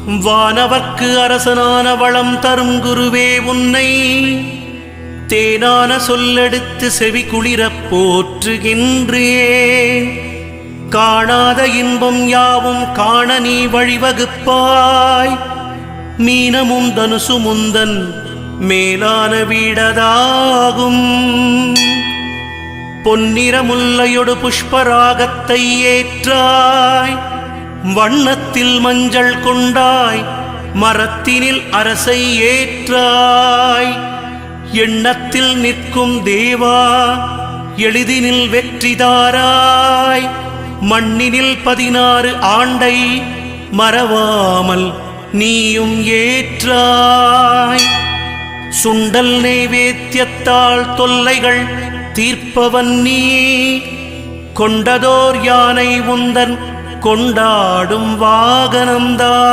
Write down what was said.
வானவர்க்கு அரசனான வளம் தரும் குருவே உன்னை தேனான சொல்லெடுத்து செவி குளிரப் போற்றுகின்றேன். காணாத இன்பம் யாவும் காண நீ வழிவகுப்பாய். மீனமும் தனுசு முந்தன் மேலான வீடதாகும். பொன்னிறமுல்லையொடு புஷ்பராகத்தை ஏற்றாய். வண்ணத்தில் மஞ்சள் கொண்டாய். மரத்தினில் அரசை ஏற்றாய். எண்ணத்தில் நிற்கும் தேவா எளிதினில் வெற்றிதாராய். மண்ணினில் 16 ஆண்டை மறவாமல் நீயும் ஏற்றாய். சுண்டல் நைவேத்தியத்தால் தொல்லைகள் தீர்ப்பவன் நீ. கொண்டதோர் யானை உந்தன் கொண்டாடும் வாகனம்தான்.